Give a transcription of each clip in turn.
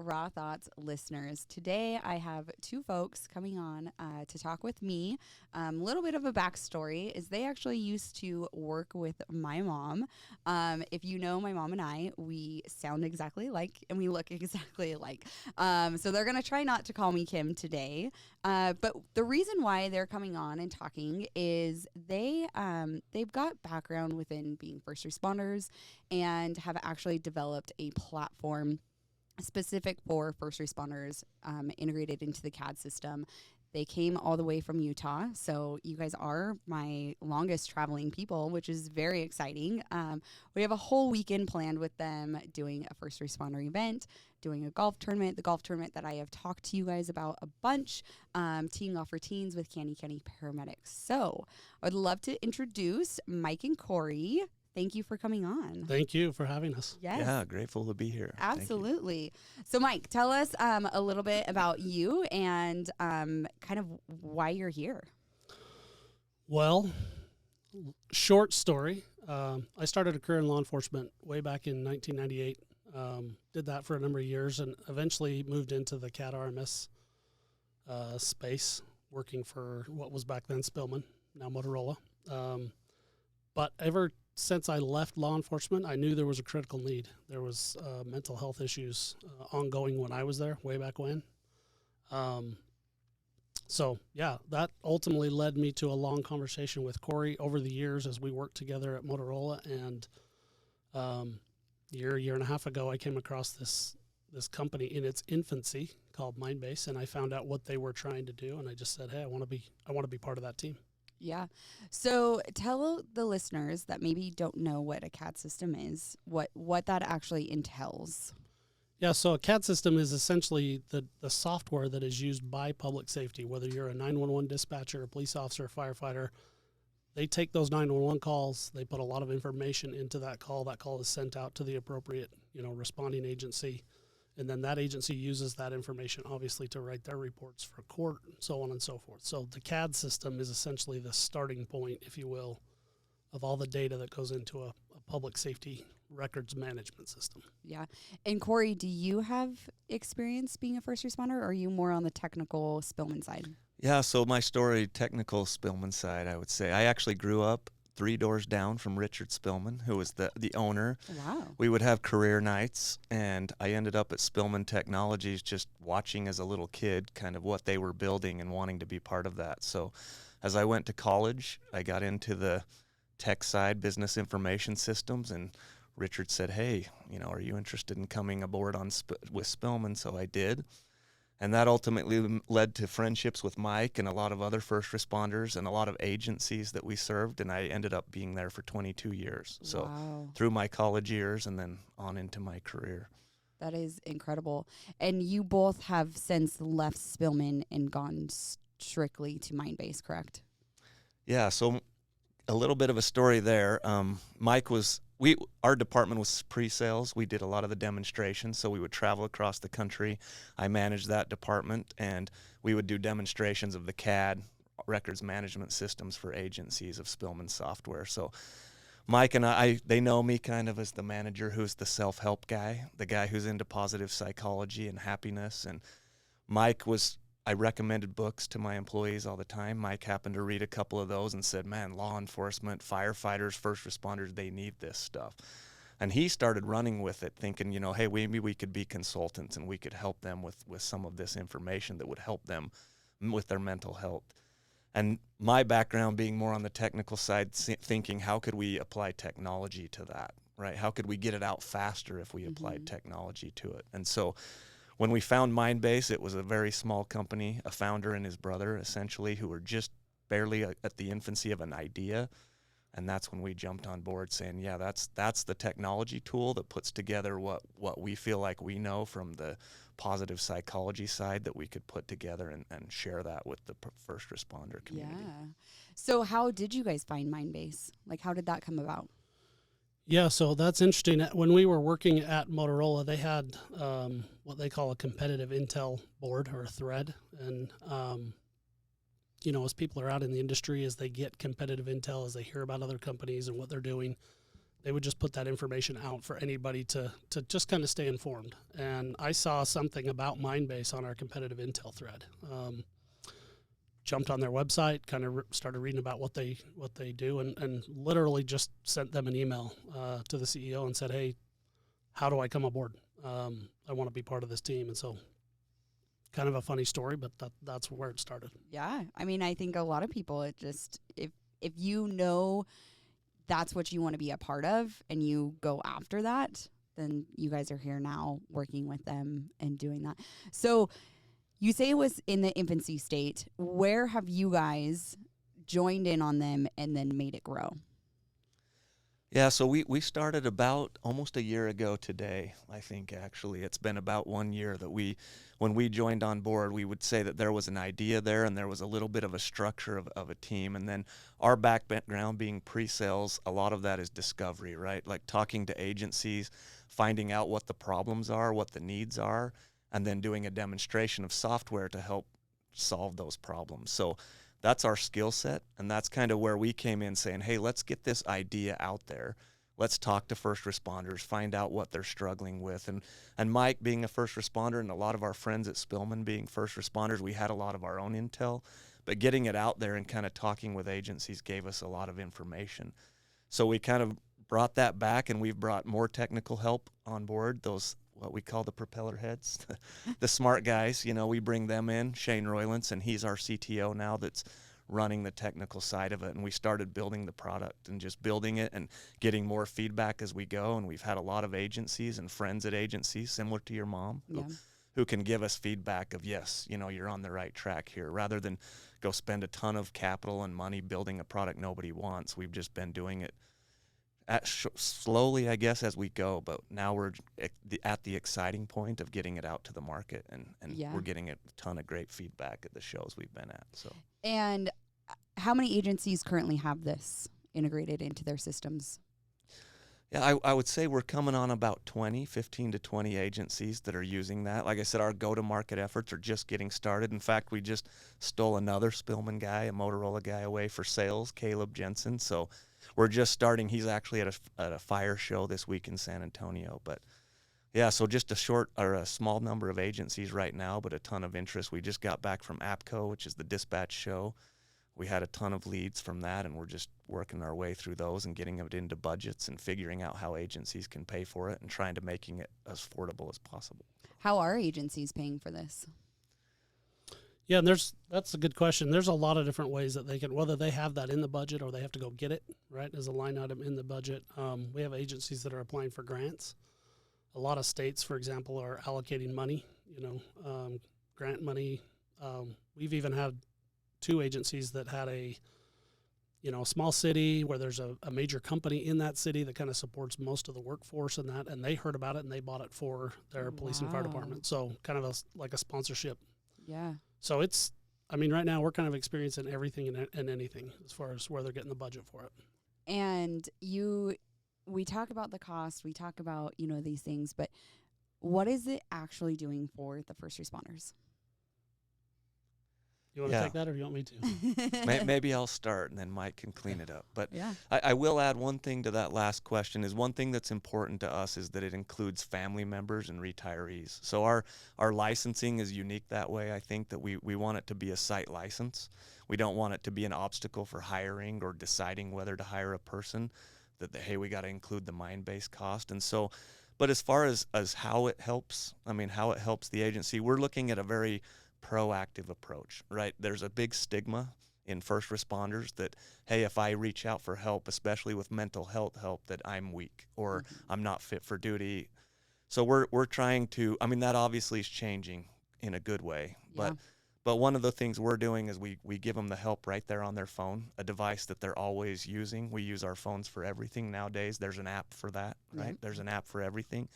Raw Thoughts listeners. Today I have two folks coming on to talk with me. A little bit of a backstory is they actually used to work with my mom. If you know my mom and I, we sound exactly alike and we look exactly alike. So they're going to try not to call me Kim today. But the reason why they're coming on and talking is they've got background within being first responders and have actually developed a platform specific for first responders integrated into the Cad system. They came all the way from Utah, so you guys are my longest traveling people, which is very exciting. We have a whole weekend planned with them doing a first responder event, doing a golf tournament, the golf tournament that I have talked to you guys about a bunch, teeing off for teens with Candy County paramedics. So I would love to introduce Mike and Corey. Thank you for coming on. Thank you for having us. Yes. Yeah, grateful to be here. Absolutely. So, Mike, tell us a little bit about you and kind of why you're here. Well, short story. I started a career in law enforcement way back in 1998. Did that for a number of years and eventually moved into the CAD RMS space, working for what was back then Spillman, now Motorola. But ever since I left law enforcement, I knew there was a critical need. There was mental health issues ongoing when I was there, way back when. So, yeah, that ultimately led me to a long conversation with Corey over the years as we worked together at Motorola. And year and a half ago, I came across this company in its infancy called Mindbase, and I found out what they were trying to do. And I just said, hey, I want to be part of that team. Yeah. So tell the listeners that maybe don't know what a CAD system is, what that actually entails. Yeah, so a CAD system is essentially the software that is used by public safety, whether you're a 911 dispatcher, a police officer, a firefighter. They take those 911 calls, they put a lot of information into that call. That call is sent out to the appropriate, responding agency. And then that agency uses that information, obviously, to write their reports for court, and so on and so forth. So the CAD system is essentially the starting point, if you will, of all the data that goes into a public safety records management system. Yeah. And Corey, do you have experience being a first responder, or are you more on the technical Spillman side? Yeah, so my story, technical Spillman side, I would say. I actually grew up 3 doors down from Richard Spillman, who was the owner. Wow. We would have career nights, and I ended up at Spillman Technologies just watching as a little kid kind of what they were building and wanting to be part of that. So as I went to college, I got into the tech side, business information systems, and Richard said, hey, are you interested in coming aboard with Spillman? So I did. And that ultimately led to friendships with Mike and a lot of other first responders and a lot of agencies that we served. And I ended up being there for 22 years. So Wow. through my college years and then on into my career. That is incredible. And you both have since left Spillman and gone strictly to Mindbase, correct? Yeah, so a little bit of a story there. Mike our department was pre-sales. We did a lot of the demonstrations, so we would travel across the country. I managed that department, and we would do demonstrations of the CAD records management systems for agencies of Spillman software. So Mike and they know me kind of as the manager who's the self-help guy, the guy who's into positive psychology and happiness. And I recommended books to my employees all the time. Mike happened to read a couple of those and said, man, law enforcement, firefighters, first responders, they need this stuff. And he started running with it, thinking, hey, maybe we could be consultants and we could help them with some of this information that would help them with their mental health. And my background being more on the technical side, thinking, how could we apply technology to that, right? How could we get it out faster if we applied technology to it? And so when we found Mindbase, it was a very small company, a founder and his brother, essentially, who were just barely at the infancy of an idea. And that's when we jumped on board saying, yeah, that's the technology tool that puts together what we feel like we know from the positive psychology side that we could put together and share that with the first responder community. Yeah. So how did you guys find Mindbase? Like, how did that come about? Yeah, so that's interesting. When we were working at Motorola, they had what they call a competitive intel board or a thread. And, as people are out in the industry, as they get competitive intel, as they hear about other companies and what they're doing, they would just put that information out for anybody to just kind of stay informed. And I saw something about Mindbase on our competitive intel thread. Jumped on their website, kind of started reading about what they do, and literally just sent them an email to the CEO and said, "Hey, how do I come aboard? I want to be part of this team." And so, kind of a funny story, but that's where it started. Yeah, I mean, I think a lot of people, it just if you know that's what you want to be a part of and you go after that, then you guys are here now working with them and doing that. So you say it was in the infancy state. Where have you guys joined in on them and then made it grow? Yeah, so we started about almost a year ago today, I think, actually. It's been about 1 year that when we joined on board, we would say that there was an idea there and there was a little bit of a structure of a team. And then our background being pre-sales, a lot of that is discovery, right? Like talking to agencies, finding out what the problems are, what the needs are, and then doing a demonstration of software to help solve those problems. So that's our skill set, and that's kind of where we came in saying, hey, let's get this idea out there. Let's talk to first responders, find out what they're struggling with. And Mike being a first responder and a lot of our friends at Spillman being first responders, we had a lot of our own intel, but getting it out there and kind of talking with agencies gave us a lot of information. So we kind of brought that back, and we've brought more technical help on board, those what we call the propeller heads, the smart guys. You know, we bring them in, Shane Roylance, and he's our CTO now that's running the technical side of it. And we started building the product and just building it and getting more feedback as we go. And we've had a lot of agencies and friends at agencies, similar to your mom, who can give us feedback of, yes, you know, you're on the right track here, rather than go spend a ton of capital and money building a product nobody wants. We've just been doing it slowly, I guess, as we go, but now we're at the exciting point of getting it out to the market, and we're getting a ton of great feedback at the shows we've been at. So, and how many agencies currently have this integrated into their systems? Yeah, I would say we're coming on about 15 to 20 agencies that are using that. Like I said, our go-to-market efforts are just getting started. In fact, we just stole another Spillman guy, a Motorola guy, away for sales, Caleb Jensen. So we're just starting. He's actually at a fire show this week in San Antonio. But yeah, so just a small number of agencies right now, but a ton of interest. We just got back from APCO, which is the dispatch show. We had a ton of leads from that, and we're just working our way through those and getting it into budgets and figuring out how agencies can pay for it and trying to making it as affordable as possible. How are agencies paying for this? Yeah, and that's a good question. There's a lot of different ways that they can, whether they have that in the budget or they have to go get it, right, as a line item in the budget. We have agencies that are applying for grants. A lot of states, for example, are allocating money, grant money. We've even had 2 agencies that had a small city where there's a major company in that city that kind of supports most of the workforce and that, and they heard about it and they bought it for their police and fire department. So kind of like a sponsorship. Yeah. So right now we're kind of experiencing everything and anything as far as where they're getting the budget for it. And we talk about the cost, we talk about, these things, but what is it actually doing for the first responders? You want to take that, or do you want me to? Maybe I'll start, and then Mike can clean it up. But yeah. I will add one thing to that last question. Is one thing that's important to us is that it includes family members and retirees. So our licensing is unique that way. I think that we want it to be a site license. We don't want it to be an obstacle for hiring or deciding whether to hire a person. Hey, we got to include the Mindbase cost. And so, but as far as how it helps, how it helps the agency, we're looking at a very proactive approach, right? There's a big stigma in first responders that, hey, if I reach out for help, especially with mental health help, that I'm weak or I'm not fit for duty. So we're trying to, that obviously is changing in a good way, but one of the things we're doing is we give them the help right there on their phone, a device that they're always using. We use our phones for everything nowadays. There's an app for that, right? Yeah. There's an app for everything.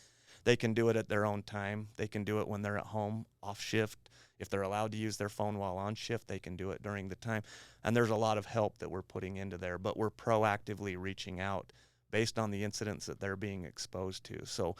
They can do it at their own time. They can do it when they're at home, off shift. If they're allowed to use their phone while on shift, they can do it during the time. And there's a lot of help that we're putting into there, but we're proactively reaching out based on the incidents that they're being exposed to. So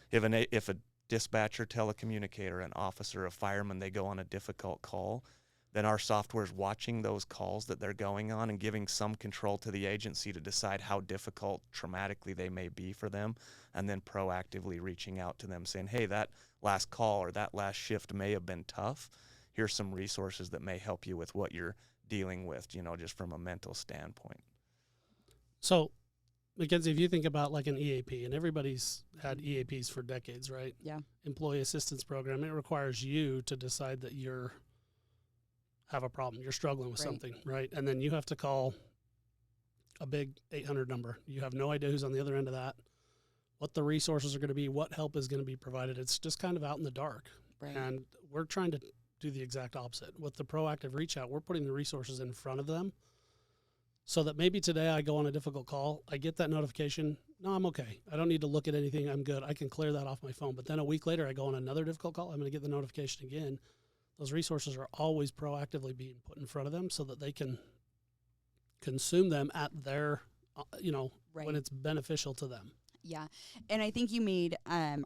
if a dispatcher, telecommunicator, an officer, a fireman, they go on a difficult call, then our software is watching those calls that they're going on and giving some control to the agency to decide how difficult traumatically they may be for them, and then proactively reaching out to them saying, hey, that last call or that last shift may have been tough. Here's some resources that may help you with what you're dealing with, just from a mental standpoint. So, Mackenzie, if you think about like an EAP, and everybody's had EAPs for decades, right? Yeah. Employee assistance program, it requires you to decide that you're have a problem, you're struggling with something, right? And then you have to call a big 800 number. You have no idea who's on the other end of that, what the resources are going to be, what help is going to be provided. It's just kind of out in the dark. Right. And we're trying to do the exact opposite. With the proactive reach out, we're putting the resources in front of them so that maybe today I go on a difficult call, I get that notification, no, I'm okay. I don't need to look at anything, I'm good. I can clear that off my phone. But then a week later, I go on another difficult call, I'm going to get the notification again. Those resources are always proactively being put in front of them so that they can consume them at their, when it's beneficial to them. Yeah. And I think you made, I am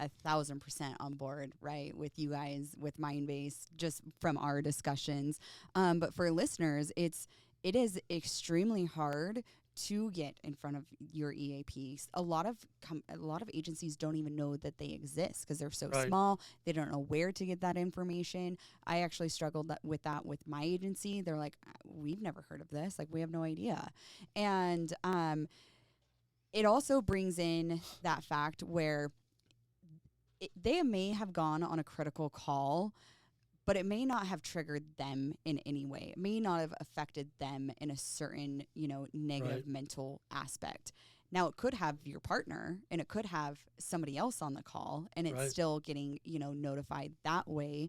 1,000% on board, right, with you guys, with Mindbase, just from our discussions. But for listeners, it is extremely hard to get in front of your EAPs. A lot of agencies don't even know that they exist because they're so small. They don't know where to get that information. I actually struggled with that with my agency. They're like, we've never heard of this. Like, we have no idea. And it also brings in that fact where they may have gone on a critical call, but it may not have triggered them in any way. It may not have affected them in a certain, negative mental aspect. Now, it could have your partner, and it could have somebody else on the call, and it's still getting, notified that way.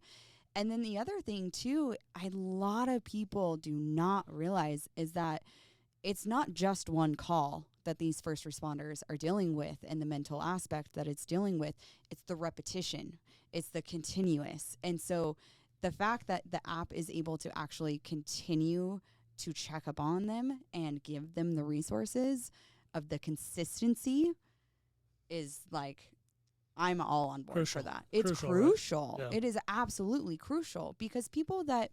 And then the other thing, too, a lot of people do not realize is that it's not just one call that these first responders are dealing with and the mental aspect that it's dealing with. It's the repetition. It's the continuous. And so the fact that the app is able to actually continue to check up on them and give them the resources of the consistency is like, I'm all on board for that. It's crucial. Right? Yeah. It is absolutely crucial because people that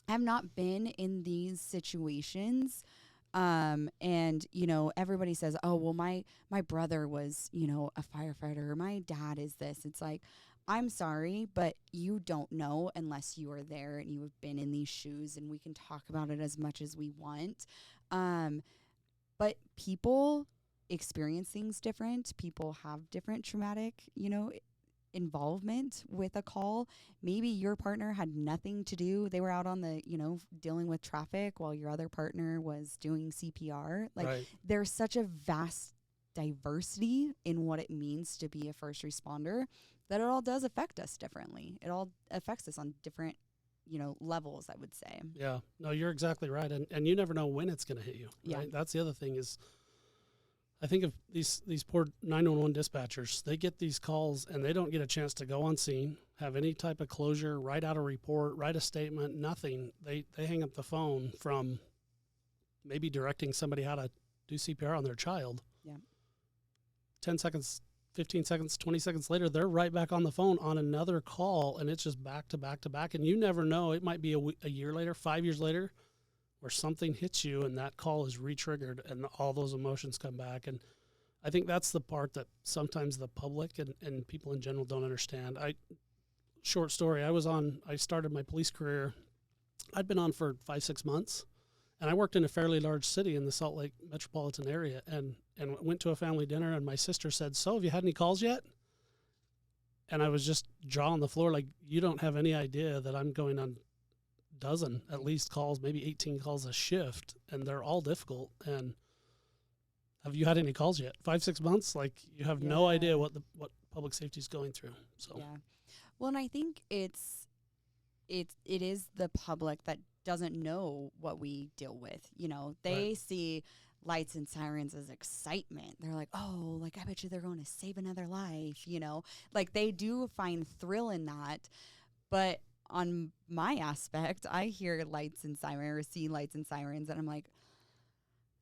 have not been in these situations, and, everybody says, oh, well, my brother was, a firefighter, or my dad is this. It's like, I'm sorry, but you don't know unless you are there and you have been in these shoes, and we can talk about it as much as we want. But people experience things different. People have different traumatic, involvement with a call. Maybe your partner had nothing to do. They were out on the, dealing with traffic while your other partner was doing CPR. There's such a vast diversity in what it means to be a first responder that it all does affect us differently. It all affects us on different, levels, I would say. Yeah, no, you're exactly right. And you never know when it's going to hit you. Right? Yeah. That's the other thing is, I think of these poor 911 dispatchers. They get these calls and they don't get a chance to go on scene, have any type of closure, write out a report, write a statement, nothing. They hang up the phone from maybe directing somebody how to do CPR on their child. Yeah. 10 seconds, 15 seconds, 20 seconds later, they're right back on the phone on another call, and it's just back to back to back. And you never know. It might be a year later, 5 years later, where something hits you and that call is re-triggered and all those emotions come back. And I think that's the part that sometimes the public and people in general don't understand. Short story, I started my police career, I'd been on for 5-6 months, and I worked in a fairly large city in the Salt Lake metropolitan area, and went to a family dinner, and my sister said, so have you had any calls yet? And I was just jaw on the floor, like, you don't have any idea that I'm going on dozen at least calls, maybe 18 calls a shift, and they're all difficult. And have you had any calls yet? 5-6 months, like, you have no idea what public safety is going through. So well, and I think it is the public that doesn't know what we deal with. They see lights and sirens as excitement. They're like, oh, like, I bet you they're going to save another life. Like, they do find thrill in that. But on my aspect, I hear lights and sirens, or see lights and sirens, and I'm like,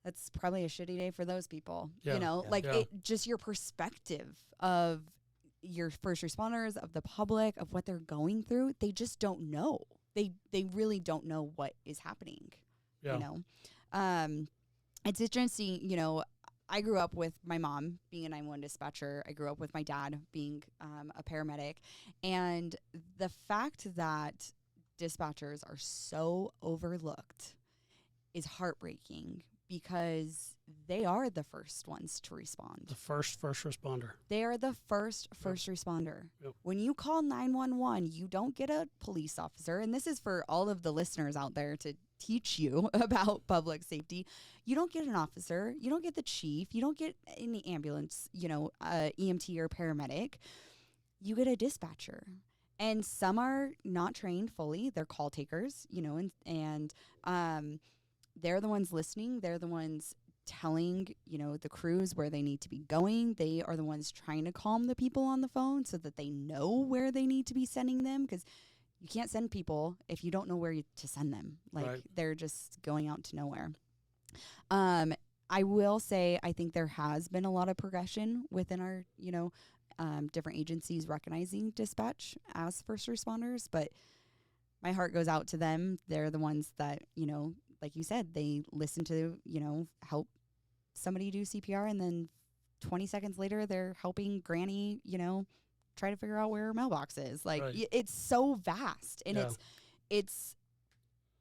that's probably a shitty day for those people. It just your perspective of your first responders, of the public, of what they're going through, they just don't know. they really don't know what is happening. Yeah. You know, it's interesting. You know, I grew up with my mom being a 911 dispatcher. I grew up with my dad being a paramedic, and the fact that dispatchers are so overlooked is heartbreaking because they are the first ones to respond. The first responder. They are the first responder. Yep. When you call 911, you don't get a police officer. And this is for all of the listeners out there to teach you about public safety. You don't get an officer. You don't get the chief. You don't get any ambulance, you know, EMT or paramedic. You get a dispatcher. And some are not trained fully. They're call takers, you know, and they're the ones listening. They're the ones telling, you know, the crews where they need to be going. They are the ones trying to calm the people on the phone so that they know where they need to be sending them, because you can't send people if you don't know where to send them. Like, right. They're just going out to nowhere. I will say I think there has been a lot of progression within our, you know, different agencies recognizing dispatch as first responders, but my heart goes out to them. They're the ones that, you know, like you said, they listen to, you know, help somebody do CPR, and then 20 seconds later, they're helping Granny, you know, try to figure out where her mailbox is. Like, right. It's so vast, and it's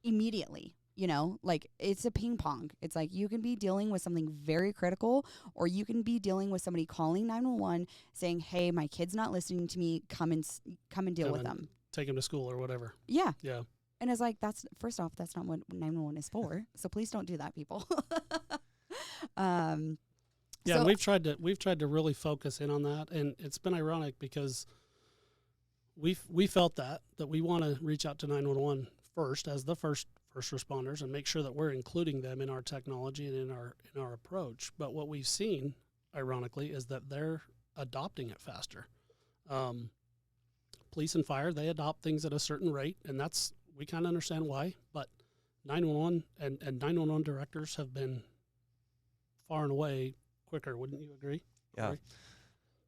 immediately, you know, like it's a ping pong. It's like you can be dealing with something very critical, or you can be dealing with somebody calling 911 saying, "Hey, my kid's not listening to me. Come and deal with them. Take him to school or whatever." Yeah. Yeah. And it's like, that's, first off, that's not what 911 is for. So please don't do that, people. Yeah, and we've tried to really focus in on that, and it's been ironic because we felt that we want to reach out to 911 first as the first responders and make sure that we're including them in our technology and in our approach. But what we've seen, ironically, is that they're adopting it faster. Police and fire, they adopt things at a certain rate, and we kind of understand why, but 911 and 911 directors have been far and away quicker. Wouldn't you agree? Yeah. Corey?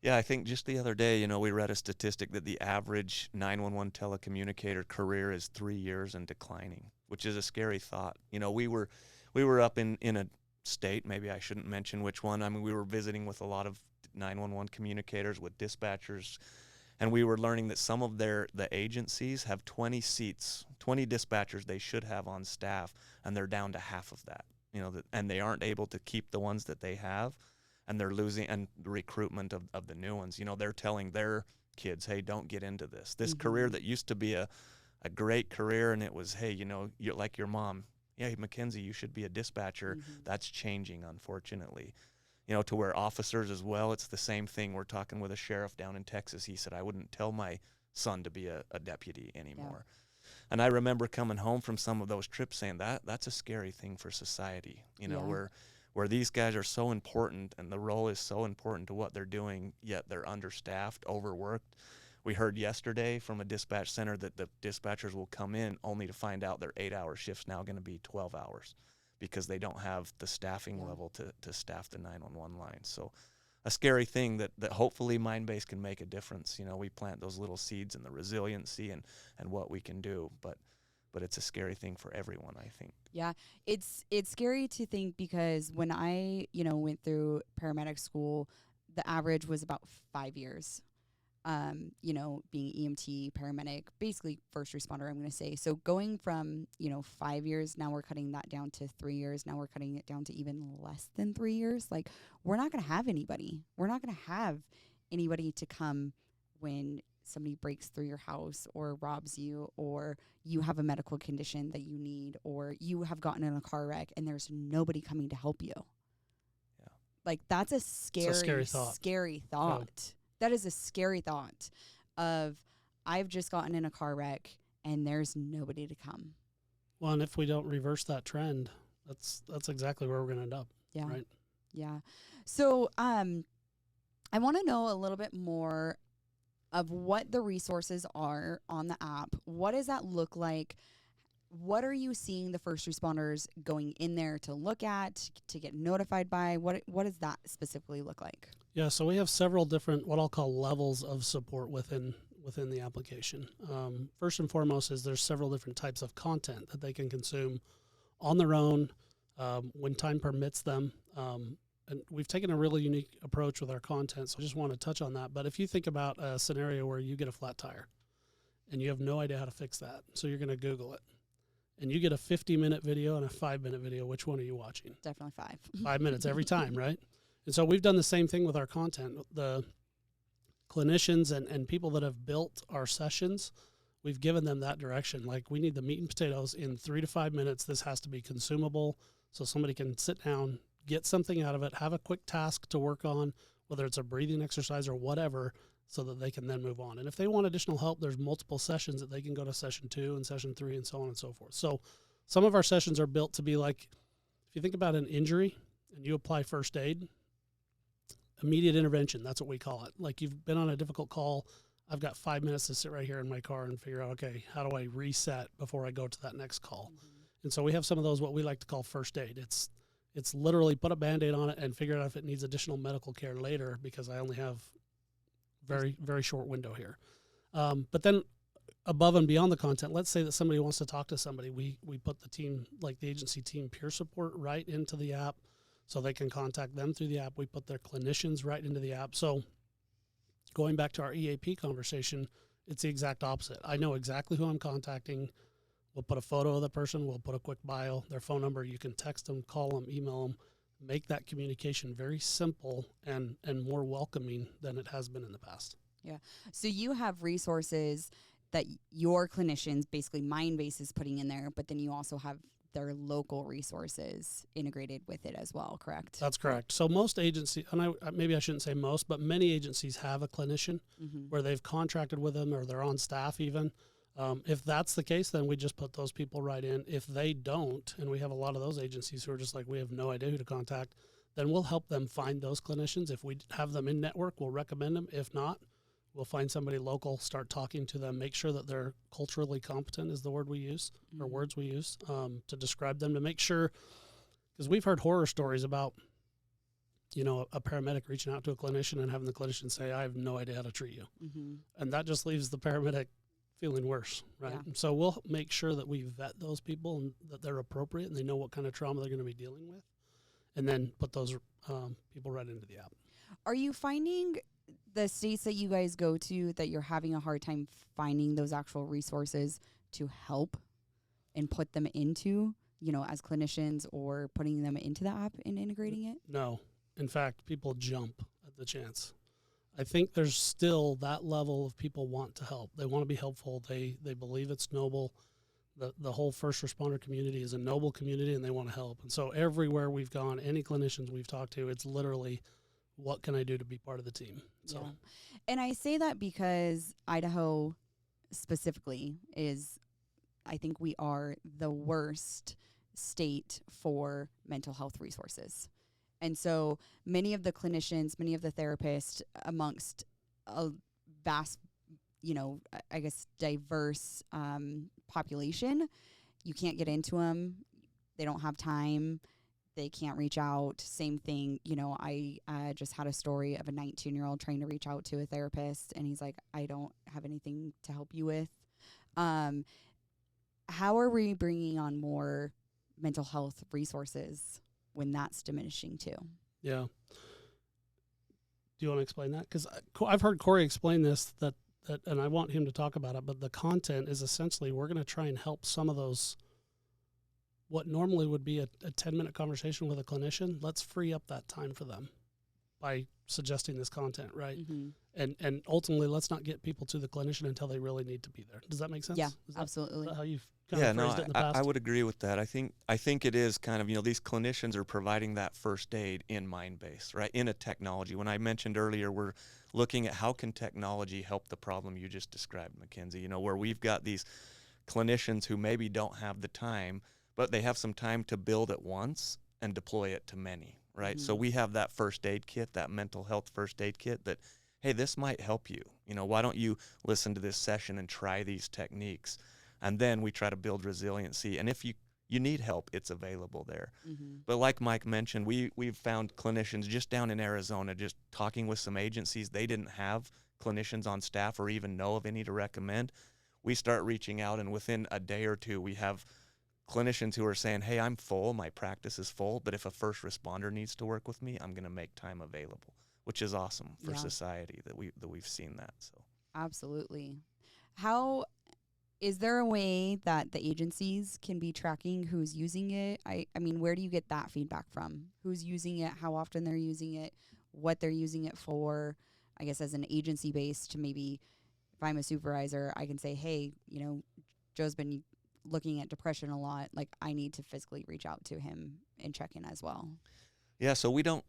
Yeah, I think just the other day, you know, we read a statistic that the average 911 telecommunicator career is 3 years and declining, which is a scary thought. You know, we were up in a state, maybe I shouldn't mention which one. I mean, we were visiting with a lot of 911 communicators, with dispatchers, and we were learning that some of the agencies have 20 seats, 20 dispatchers they should have on staff, and they're down to half of that. You know, and they aren't able to keep the ones that they have, and they're losing, and the recruitment of the new ones. You know, they're telling their kids, "Hey, don't get into this. This career that used to be a great career, and it was, hey, you know, you're like your mom. Yeah, hey, Mackenzie, you should be a dispatcher." That's changing, unfortunately. You know, to where officers as well, it's the same thing. We're talking with a sheriff down in Texas. He said, "I wouldn't tell my son to be a deputy anymore." Yeah. And I remember coming home from some of those trips saying that's a scary thing for society, you know, where these guys are so important and the role is so important to what they're doing, yet they're understaffed, overworked. We heard yesterday from a dispatch center that the dispatchers will come in only to find out their 8-hour shift's now going to be 12 hours. Because they don't have the staffing level to staff the 911 lines. So a scary thing that hopefully Mindbase can make a difference. You know, we plant those little seeds in the resiliency and what we can do, but it's a scary thing for everyone, I think. Yeah, it's scary to think, because when I, you know, went through paramedic school, the average was about 5 years. You know, being EMT, paramedic, basically first responder, I'm going to say. So going from, you know, 5 years, now we're cutting that down to 3 years. Now we're cutting it down to even less than 3 years. Like, we're not going to have anybody. We're not going to have anybody to come when somebody breaks through your house or robs you, or you have a medical condition that you need, or you have gotten in a car wreck and there's nobody coming to help you. Yeah. Like, that's a scary thought. Yeah. That is a scary thought of, I've just gotten in a car wreck and there's nobody to come. Well, and if we don't reverse that trend, that's exactly where we're going to end up. Yeah. Right. Yeah. So I want to know a little bit more of what the resources are on the app. What does that look like? What are you seeing the first responders going in there to look at, to get notified by? What does that specifically look like? Yeah, so we have several different, what I'll call levels of support within within the application. First and foremost is there's several different types of content that they can consume on their own when time permits them. And we've taken a really unique approach with our content, so I just want to touch on that. But if you think about a scenario where you get a flat tire and you have no idea how to fix that, so you're going to Google it, and you get a 50-minute video and a 5-minute video, which one are you watching? Definitely 5. 5 minutes every time, right? And so we've done the same thing with our content. The clinicians and people that have built our sessions, we've given them that direction. Like, we need the meat and potatoes in 3 to 5 minutes. This has to be consumable so somebody can sit down, get something out of it, have a quick task to work on, whether it's a breathing exercise or whatever, so that they can then move on. And if they want additional help, there's multiple sessions that they can go to session 2 and session 3 and so on and so forth. So some of our sessions are built to be like, if you think about an injury and you apply first aid, immediate intervention, that's what we call it. Like, you've been on a difficult call. I've got 5 minutes to sit right here in my car and figure out, okay, how do I reset before I go to that next call? Mm-hmm. And so we have some of those, what we like to call first aid. It's literally put a Band-Aid on it and figure out if it needs additional medical care later, because I only have very, very short window here. But then above and beyond the content, let's say that somebody wants to talk to somebody. We put the team, like the agency team peer support, right into the app so they can contact them through the app. We put their clinicians right into the app. So going back to our EAP conversation, it's the exact opposite. I know exactly who I'm contacting. We'll put a photo of the person. We'll put a quick bio, their phone number. You can text them, call them, email them, make that communication very simple and more welcoming than it has been in the past. Yeah. So you have resources that your clinicians, basically Mindbase, is putting in there, but then you also have their local resources integrated with it as well, correct? That's correct. So most agencies, and maybe I shouldn't say most, but many agencies have a clinician where they've contracted with them or they're on staff even. If that's the case, then we just put those people right in. If they don't, and we have a lot of those agencies who are just like, we have no idea who to contact, then we'll help them find those clinicians. If we have them in network, we'll recommend them. If not, we'll find somebody local, start talking to them, make sure that they're culturally competent is the word we use, or words we use, to describe them, to make sure, because we've heard horror stories about, a paramedic reaching out to a clinician and having the clinician say, I have no idea how to treat you. And that just leaves the paramedic feeling worse, right? Yeah. So we'll make sure that we vet those people and that they're appropriate and they know what kind of trauma they're going to be dealing with, and then put those people right into the app. Are you finding the states that you guys go to that you're having a hard time finding those actual resources to help and put them into, as clinicians, or putting them into the app and integrating it? No. In fact, people jump at the chance. I think there's still that level of people want to help. They want to be helpful. They believe it's noble. The whole first responder community is a noble community, and they want to help. And so everywhere we've gone, any clinicians we've talked to, it's literally, what can I do to be part of the team? So, yeah. And I say that because Idaho specifically is, I think we are the worst state for mental health resources. And so many of the clinicians, many of the therapists, amongst a vast, diverse population, you can't get into them. They don't have time. They can't reach out. Same thing, I just had a story of a 19-year-old trying to reach out to a therapist, and he's like, I don't have anything to help you with. How are we bringing on more mental health resources when that's diminishing too? Yeah. Do you want to explain that? Because I've heard Corey explain this, that, and I want him to talk about it, but the content is essentially, we're going to try and help some of those, what normally would be a 10-minute conversation with a clinician. Let's free up that time for them by suggesting this content, right? And ultimately, let's not get people to the clinician until they really need to be there. Does that make sense? Yeah, absolutely. Is that how you've kind of phrased it in the past? I would agree with that. I think it is kind of, these clinicians are providing that first aid in Mindbase, right? In a technology. When I mentioned earlier, we're looking at how can technology help the problem you just described, Mackenzie, where we've got these clinicians who maybe don't have the time, but they have some time to build it once and deploy it to many, right? So we have that first aid kit, that mental health first aid kit that, hey, this might help you. Why don't you listen to this session and try these techniques? And then we try to build resiliency. And if you you need help, it's available there. Mm-hmm. But like Mike mentioned, we've found clinicians just down in Arizona, just talking with some agencies, they didn't have clinicians on staff or even know of any to recommend. We start reaching out, and within a day or two, we have clinicians who are saying, hey, I'm full, my practice is full, but if a first responder needs to work with me, I'm going to make time available, which is awesome for society that we've seen that. So absolutely. How is there a way that the agencies can be tracking who's using it? I mean, where do you get that feedback from? Who's using it, how often they're using it, what they're using it for? I guess as an agency base, to maybe if I'm a supervisor, I can say, hey, Joe's been looking at depression a lot. Like, I need to physically reach out to him and check in as well. Yeah, so we don't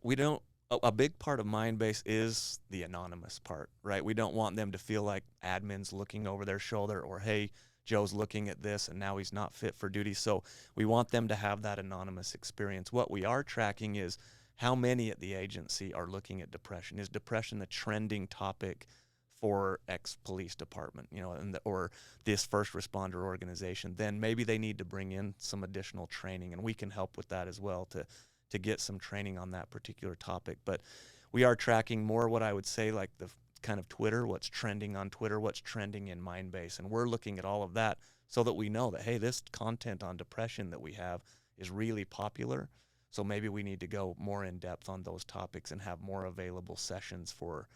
a big part of Mindbase is the anonymous part, right? We don't want them to feel like admins looking over their shoulder, or, hey, Joe's looking at this and now he's not fit for duty. So we want them to have that anonymous experience. What we are tracking is how many at the agency are looking at depression. Is depression the trending topic for X police department, or this first responder organization? Then maybe they need to bring in some additional training, and we can help with that as well to get some training on that particular topic. But we are tracking more what I would say like the kind of Twitter, what's trending on Twitter, what's trending in Mindbase. And we're looking at all of that so that we know that, hey, this content on depression that we have is really popular. So maybe we need to go more in depth on those topics and have more available sessions for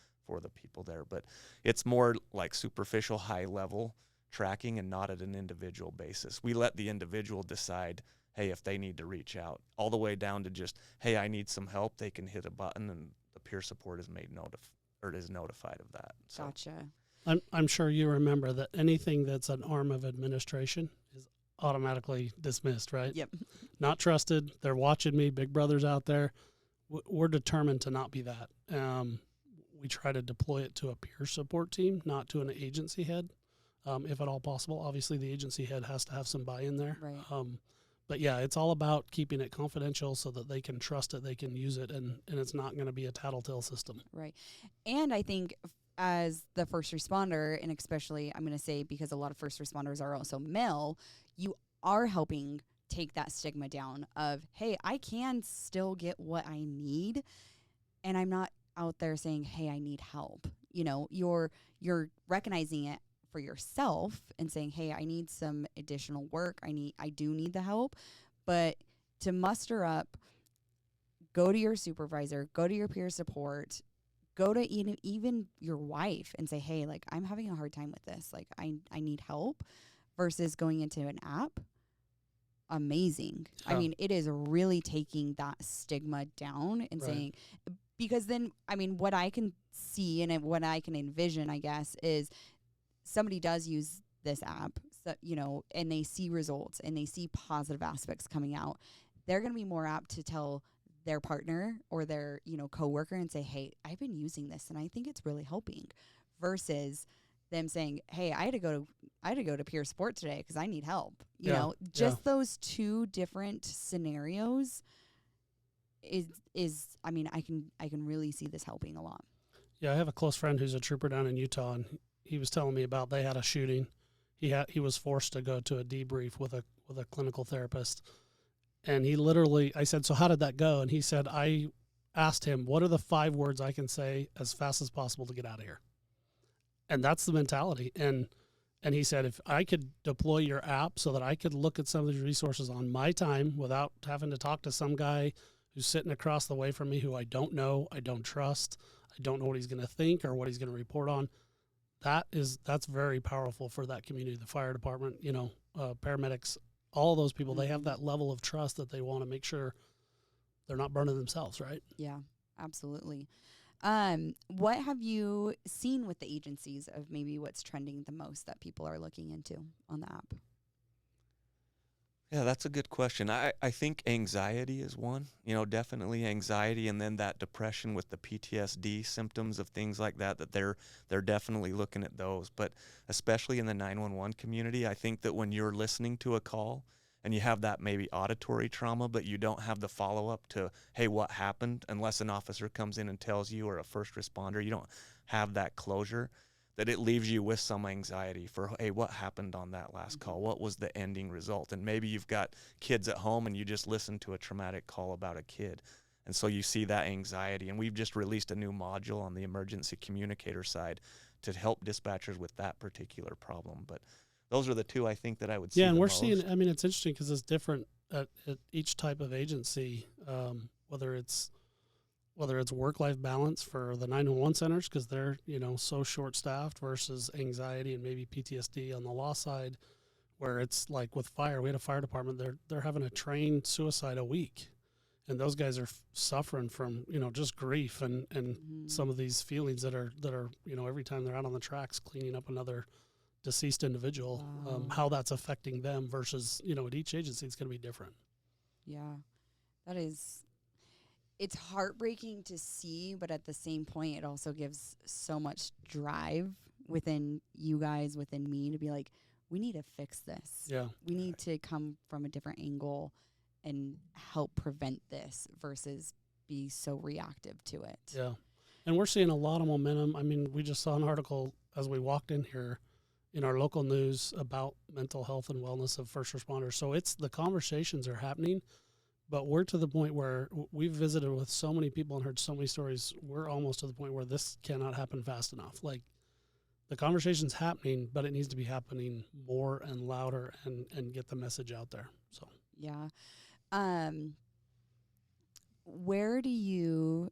the people there. But it's more like superficial, high level tracking and not at an individual basis. We let the individual decide, hey, if they need to reach out, all the way down to just, hey, I need some help. They can hit a button and the peer support is is notified of that. So. Gotcha. I'm sure you remember that anything that's an arm of administration is automatically dismissed, right? Yep. Not trusted. They're watching me. Big brother's out there. We're determined to not be that. We try to deploy it to a peer support team, not to an agency head, if at all possible. Obviously, the agency head has to have some buy-in there. Right. But yeah, it's all about keeping it confidential so that they can trust it, they can use it, and it's not going to be a tattletale system. Right. And I think as the first responder, and especially I'm going to say because a lot of first responders are also male, you are helping take that stigma down of, hey, I can still get what I need, and I'm not out there saying, hey, I need help. You're recognizing it for yourself and saying, hey, I need some additional work. I do need the help. But to muster up, go to your supervisor, go to your peer support, go to even your wife and say, hey, like, I'm having a hard time with this. Like, I need help, versus going into an app. Amazing. Yeah. I mean, it is really taking that stigma down and saying, because then, I mean, what I can see and what I can envision, I guess, is somebody does use this app, so, and they see results and they see positive aspects coming out. They're going to be more apt to tell their partner or their, coworker and say, hey, I've been using this and I think it's really helping, versus them saying, hey, I had to go to peer support today because I need help. Those two different scenarios is I mean, I can really see this helping a lot. Yeah, I have a close friend who's a trooper down in Utah, and he was telling me about, they had a shooting. He was forced to go to a debrief with a clinical therapist. And he literally, I said, so how did that go? And he said, I asked him, what are the 5 words I can say as fast as possible to get out of here? And that's the mentality. And he said, if I could deploy your app so that I could look at some of these resources on my time without having to talk to some guy who's sitting across the way from me who I don't know, I don't trust, I don't know what he's going to think or what he's going to report on. That's very powerful for that community, the fire department, paramedics, all those people. They have that level of trust that they want to make sure they're not burning themselves, right? Yeah, absolutely. What have you seen with the agencies of maybe what's trending the most that people are looking into on the app? Yeah, that's a good question. I think anxiety is one, definitely anxiety, and then that depression with the PTSD symptoms of things like that they're definitely looking at those. But especially in the 911 community, I think that when you're listening to a call and you have that maybe auditory trauma, but you don't have the follow-up to, hey, what happened, unless an officer comes in and tells you, or a first responder, you don't have that closure. that it leaves you with some anxiety for, hey, what happened on that last call? What was the ending result? And maybe you've got kids at home and you just listened to a traumatic call about a kid. And so you see that anxiety. And we've just released a new module on the emergency communicator side to help dispatchers with that particular problem. But those are the two I think that I would see. Yeah, and we're most. seeing, I mean, it's interesting because it's different at each type of agency, whether it's work-life balance for the 911 centers because they're, so short-staffed versus anxiety and maybe PTSD on the law side, where it's like with fire. We had a fire department. They're having a trained suicide a week, and those guys are suffering from just grief and some of these feelings that are every time they're out on the tracks cleaning up another deceased individual. Wow. How that's affecting them versus at each agency it's going to be different. Yeah, that is. It's heartbreaking to see, but at the same point, it also gives so much drive within you guys, within me, to be like, we need to fix this. Yeah. We need to come from a different angle and help prevent this versus be so reactive to it. Yeah. And we're seeing a lot of momentum. I mean, we just saw an article as we walked in here in our local news about mental health and wellness of first responders. So the conversations are happening. But we're to the point where we've visited with so many people and heard so many stories. We're almost to the point where this cannot happen fast enough. Like, the conversation's happening, but it needs to be happening more and louder and get the message out there. So Yeah. Where do you,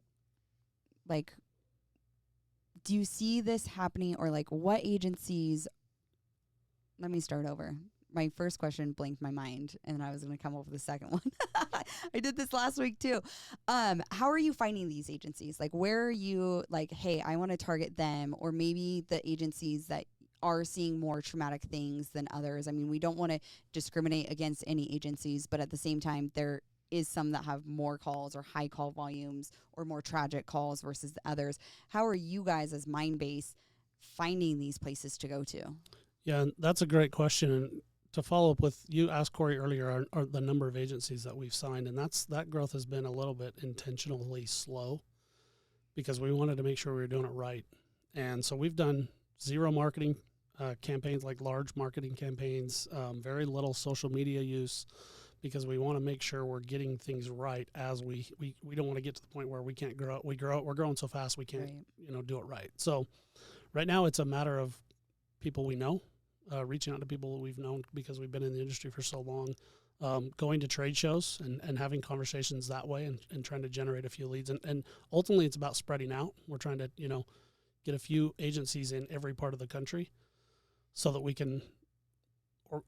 do you see this happening, or what agencies? Let me start over. My first question blanked my mind, and I was going to come up with the second one. I did this last week too. How are you finding these agencies? Where are you hey, I want to target them, or maybe the agencies that are seeing more traumatic things than others? I mean, we don't want to discriminate against any agencies, but at the same time, there is some that have more calls or high call volumes or more tragic calls versus the others. How are you guys as Mindbase finding these places to go to? Yeah, that's a great question. And to follow up with, you asked Corey earlier, are the number of agencies that we've signed, and that growth has been a little bit intentionally slow because we wanted to make sure we were doing it right. And so we've done zero marketing campaigns, like large marketing campaigns, very little social media use, because we want to make sure we're getting things right as we don't want to get to the point where we can't grow. We're growing so fast we can't do it right. So right now it's a matter of people we know. Reaching out to people we've known because we've been in the industry for so long, going to trade shows and having conversations that way and trying to generate a few leads. And ultimately, it's about spreading out. We're trying to, get a few agencies in every part of the country so that we can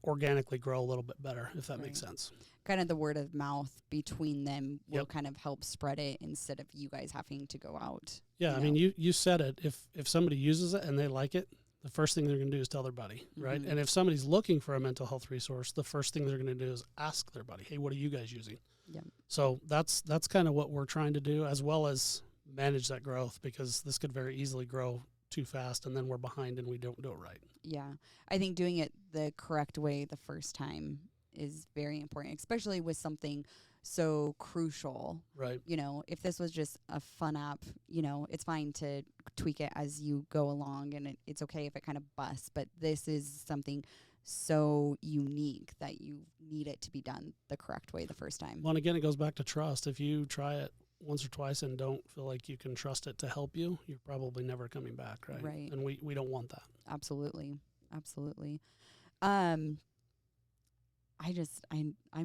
organically grow a little bit better, if that makes sense. Kind of the word of mouth between them will kind of help spread it instead of you guys having to go out. Yeah, I mean, you said it. If somebody uses it and they like it, the first thing they're going to do is tell their buddy, right? And if somebody's looking for a mental health resource, the first thing they're going to do is ask their buddy, hey, what are you guys using? Yeah. So that's kind of what we're trying to do, as well as manage that growth, because this could very easily grow too fast and then we're behind and we don't do it right. Yeah. I think doing it the correct way the first time is very important, especially with something so crucial. Right. If this was just a fun app, it's fine to tweak it as you go along, and it's okay if it kind of busts, but this is something so unique that you need it to be done the correct way the first time. Well, and again, it goes back to trust. If you try it once or twice and don't feel like you can trust it to help you, you're probably never coming back, right? Right. And we don't want that. Absolutely. I'm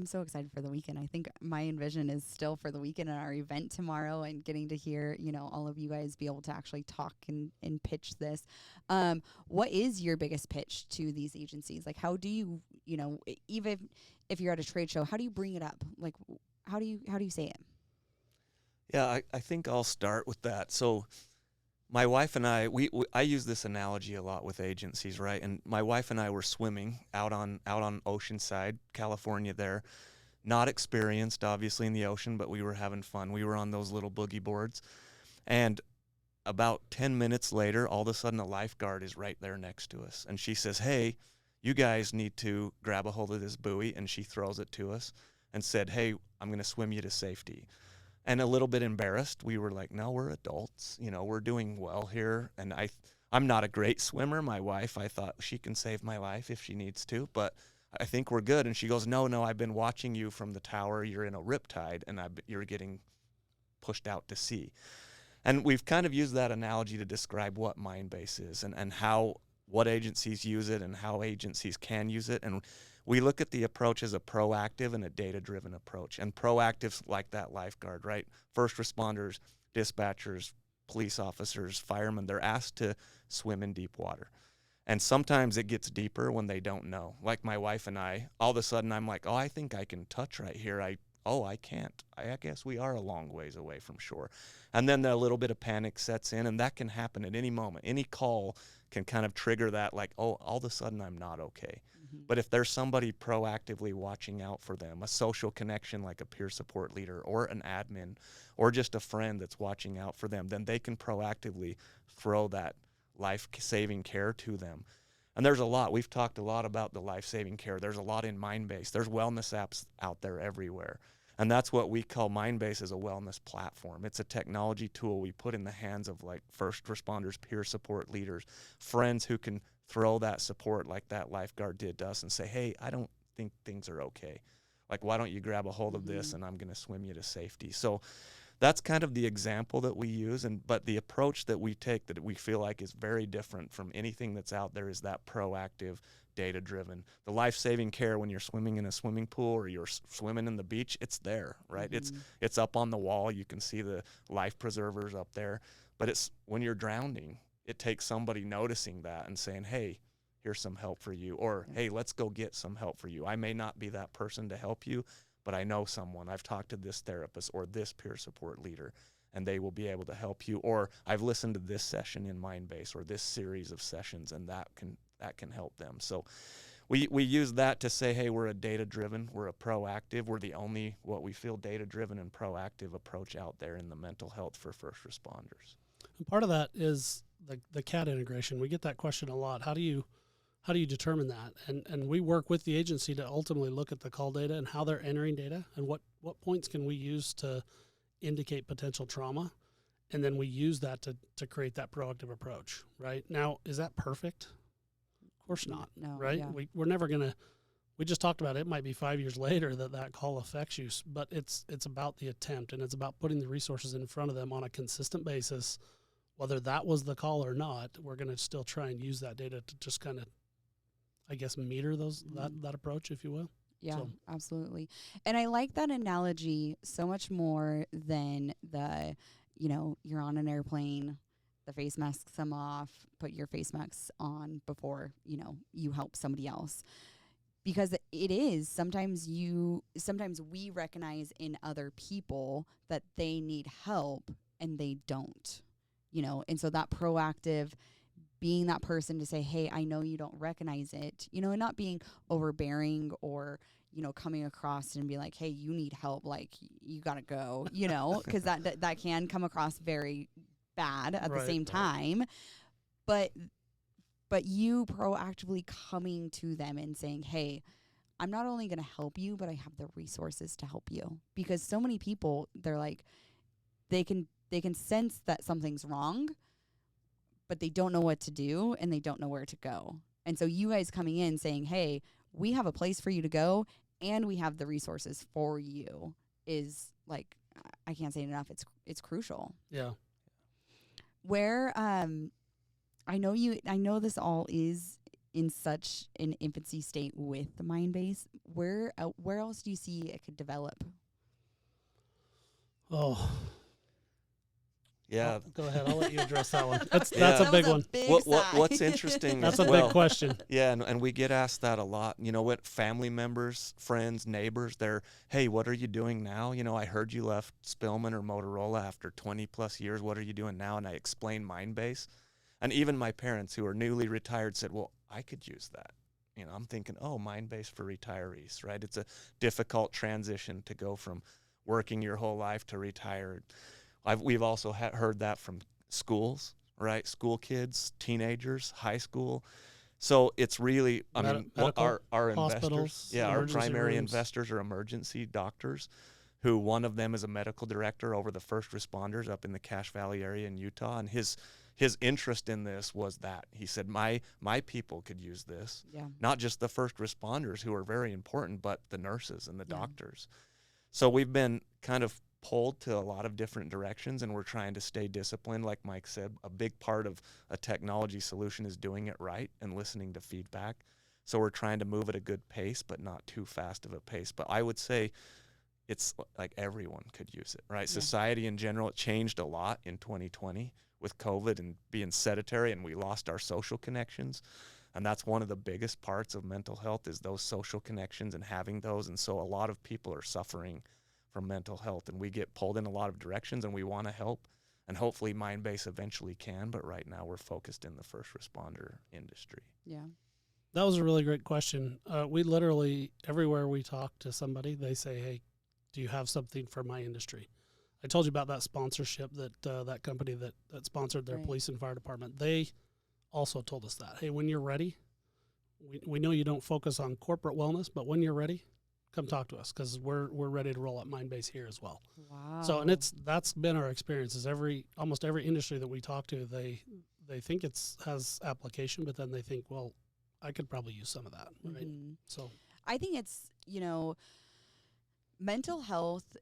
so excited for the weekend. I think my envision is still for the weekend and our event tomorrow, and getting to hear, all of you guys be able to actually talk and pitch this. What is your biggest pitch to these agencies? How do you, even if you're at a trade show, how do you bring it up? How do you say it? Yeah, I think I'll start with that. So my wife and I use this analogy a lot with agencies, right? And my wife and I were swimming out on Oceanside, California there. Not experienced, obviously, in the ocean, but we were having fun. We were on those little boogie boards. And about 10 minutes later, all of a sudden a lifeguard is right there next to us. And she says, hey, you guys need to grab a hold of this buoy. And she throws it to us and said, hey, I'm going to swim you to safety. And a little bit embarrassed, we were like, no, we're adults. We're doing well here. And I'm not a great swimmer. My wife, I thought she can save my life if she needs to, but I think we're good. And she goes, no, I've been watching you from the tower. You're in a riptide, and you're getting pushed out to sea. And we've kind of used that analogy to describe what Mindbase is and what agencies use it and how agencies can use it. And we look at the approach as a proactive and a data-driven approach. And proactives like that lifeguard, right? First responders, dispatchers, police officers, firemen, they're asked to swim in deep water. And sometimes it gets deeper when they don't know. Like my wife and I, all of a sudden I'm like, oh, I think I can touch right here. I can't. I guess we are a long ways away from shore. And then a little bit of panic sets in, and that can happen at any moment. Any call can kind of trigger that, like, oh, all of a sudden I'm not okay. Mm-hmm. But if there's somebody proactively watching out for them, a social connection like a peer support leader or an admin or just a friend that's watching out for them, then they can proactively throw that life-saving care to them. And there's a lot. We've talked a lot about the life-saving care. There's a lot in Mindbase. There's wellness apps out there everywhere. And that's what we call Mindbase as a wellness platform. It's a technology tool we put in the hands of like first responders, peer support leaders, friends who can throw that support like that lifeguard did to us and say, hey, I don't think things are okay. Like, why don't you grab a hold of this and I'm going to swim you to safety. So that's kind of the example that we use, but the approach that we take that we feel like is very different from anything that's out there is that proactive, data-driven. The life-saving care when you're swimming in a swimming pool or you're swimming in the beach, it's there, right? Mm-hmm. It's up on the wall. You can see the life preservers up there. But it's when you're drowning, it takes somebody noticing that and saying, hey, here's some help for you, or hey, let's go get some help for you. I may not be that person to help you, but I know someone. I've talked to this therapist or this peer support leader, and they will be able to help you. Or I've listened to this session in Mindbase or this series of sessions, and that can help them. So we use that to say, hey, we're a data-driven, we're a proactive, we're the only what we feel data-driven and proactive approach out there in the mental health for first responders. And part of that is the CAD integration. We get that question a lot. How do you determine that? And we work with the agency to ultimately look at the call data and how they're entering data and what points can we use to indicate potential trauma. And then we use that to create that proactive approach, right? Now, is that perfect? Of course not, no, right? Yeah. We're never going to, we just talked about it might be 5 years later that call affects you, but it's about the attempt, and it's about putting the resources in front of them on a consistent basis. Whether that was the call or not, we're going to still try and use that data to just kind of, I guess, meter that approach, if you will. Yeah, absolutely. And I like that analogy so much more than you're on an airplane, the face masks come off, put your face masks on before, you help somebody else. Because it is, sometimes we recognize in other people that they need help and they don't, and so that proactive, being that person to say, hey, I know you don't recognize it, and not being overbearing or, coming across and be like, hey, you need help, like you got to go, because that can come across very bad at the same time. But you proactively coming to them and saying, hey, I'm not only going to help you, but I have the resources to help you. Because so many people, they're like, they can sense that something's wrong, but they don't know what to do and they don't know where to go. And so you guys coming in saying, hey, we have a place for you to go and we have the resources for you is like, I can't say it enough. It's crucial. Yeah. Where, I know this all is in such an infancy state with the Mindbase. Where else do you see it could develop? Oh, yeah. Go ahead. I'll let you address that one. That's a big one. What's interesting? That's a big question. Yeah, and we get asked that a lot. What family members, friends, neighbors, they're, hey, what are you doing now? I heard you left Spillman or Motorola after 20 plus years. What are you doing now? And I explained Mindbase. And even my parents who are newly retired said, well, I could use that. I'm thinking, oh, Mindbase for retirees, right? It's a difficult transition to go from working your whole life to retired. We've also heard that from schools, right? School kids, teenagers, high school. So it's really, our investors, our primary investors are emergency doctors, who one of them is a medical director over the first responders up in the Cache Valley area in Utah, and his his interest in this was that he said, my people could use this. Yeah. Not just the first responders, who are very important, but the nurses and the Yeah. doctors. So we've been kind of pulled to a lot of different directions, and we're trying to stay disciplined. Like Mike said, a big part of a technology solution is doing it right and listening to feedback. So we're trying to move at a good pace, but not too fast of a pace. But I would say it's like everyone could use it, right? Yeah. Society in general, it changed a lot in 2020 with COVID and being sedentary, and we lost our social connections. And that's one of the biggest parts of mental health, is those social connections and having those. And so a lot of people are suffering from mental health, and we get pulled in a lot of directions, and we want to help. And hopefully Mindbase eventually can, but right now we're focused in the first responder industry. Yeah. That was a really great question. We literally, everywhere we talk to somebody, they say, hey, do you have something for my industry? I told you about that sponsorship that that company that sponsored their Right. police and fire department. They also told us that, hey, when you're ready, we know you don't focus on corporate wellness, but when you're ready, come talk to us, because we're ready to roll out Mindbase here as well. Wow. So, and that's been our experience. Is almost every industry that we talk to, they think has application, but then they think, well, I could probably use some of that, right? Mhm. So I think it's, mental health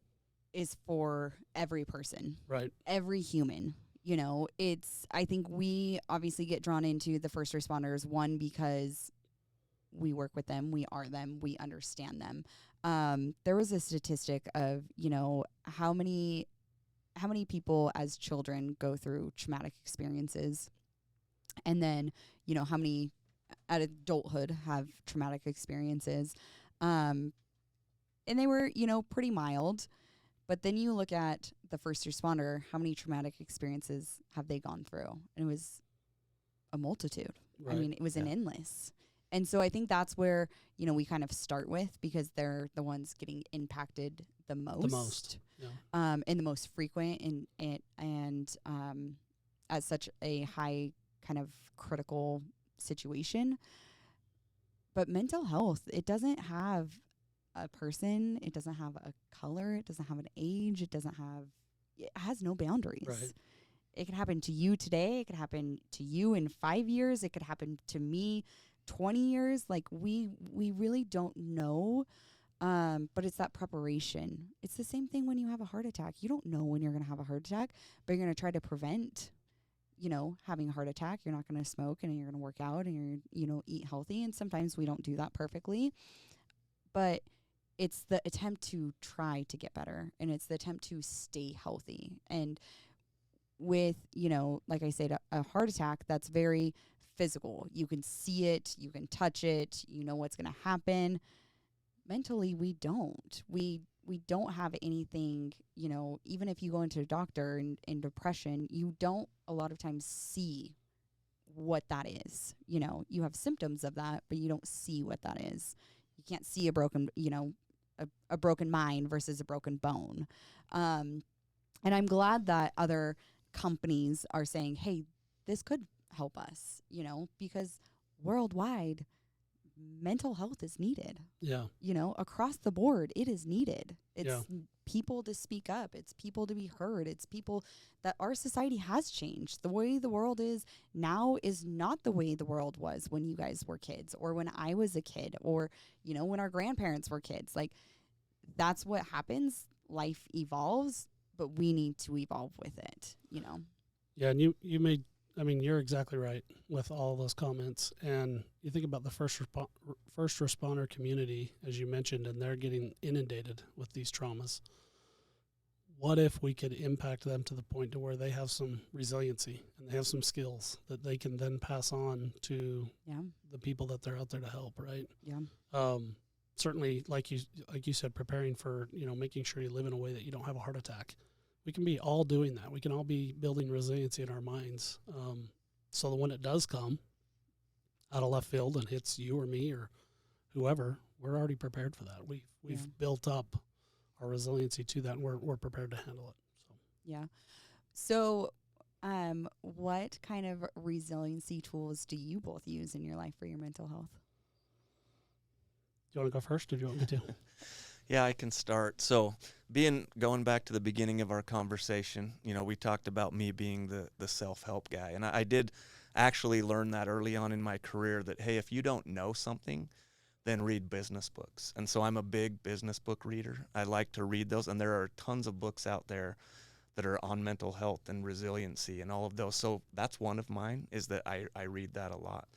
is for every person, right, every human. I think we obviously get drawn into the first responders, one, because we work with them, we are them, we understand them. There was a statistic of, how many people as children go through traumatic experiences, and then, how many at adulthood have traumatic experiences. And they were, pretty mild. But then you look at the first responder, how many traumatic experiences have they gone through? And it was a multitude. right. I mean, it was an endless. And so I think that's where, we kind of start with, because they're the ones getting impacted the most. Yeah. And the most frequent, and as such a high kind of critical situation. But mental health, it doesn't have a person, it doesn't have a color, it doesn't have an age, it has no boundaries. Right. It could happen to you today, it could happen to you in 5 years, it could happen to me 20 years. Like, we really don't know. But it's that preparation. It's the same thing when you have a heart attack. You don't know when you're going to have a heart attack, but you're going to try to prevent, having a heart attack. You're not going to smoke, and you're going to work out, and you're, eat healthy. And sometimes we don't do that perfectly, but it's the attempt to try to get better, and it's the attempt to stay healthy. And with, like I said, a heart attack, that's very physical. You can see it, you can touch it, you know what's going to happen. Mentally, we don't. We don't have anything, even if you go into a doctor in depression, you don't a lot of times see what that is. You have symptoms of that, but you don't see what that is. You can't see a broken, a broken mind versus a broken bone. And I'm glad that other companies are saying, hey, this could help us, because worldwide, mental health is needed. Yeah. Across the board, it is needed. It's Yeah. people to speak up. It's people to be heard. It's people that our society has changed. The way the world is now is not the way the world was when you guys were kids, or when I was a kid, or, when our grandparents were kids. Like, that's what happens. Life evolves, but we need to evolve with it, Yeah, and you made, you're exactly right with all those comments. And you think about the first responder community, as you mentioned, and they're getting inundated with these traumas. What if we could impact them to the point to where they have some resiliency and they have some skills that they can then pass on to the people that they're out there to help, right? Yeah. Certainly, like you said, preparing for, making sure you live in a way that you don't have a heart attack. We can be all doing that. We can all be building resiliency in our minds. So that when it does come out of left field and hits you or me or whoever, we're already prepared for that. We've built up our resiliency to that, and we're prepared to handle it. So Yeah. So, what kind of resiliency tools do you both use in your life for your mental health? do you want to go first, or do you want me to? Yeah, I can start. So, going back to the beginning of our conversation, we talked about me being the self-help guy, and I did actually learn that early on in my career that hey, if you don't know something, then read business books. And so I'm a big business book reader. I like to read those, and there are tons of books out there that are on mental health and resiliency and all of those. So that's one of mine, is that I read that a lot.